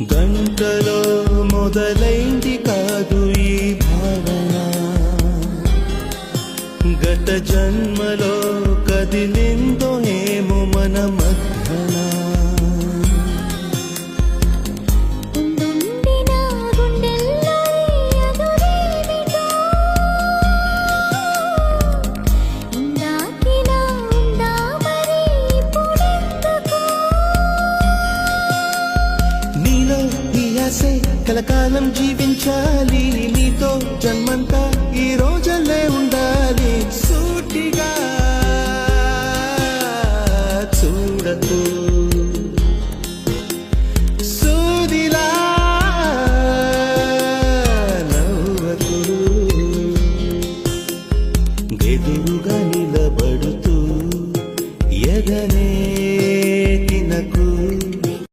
గంటలో మొదలైంది కాదు ఈ భావన, గత జన్మలో కదిలిందో ఏమో మన మధ్యన. నీలో ఈ ఆశే కలకాలం జీవించాలి, నీతో జన్మంతా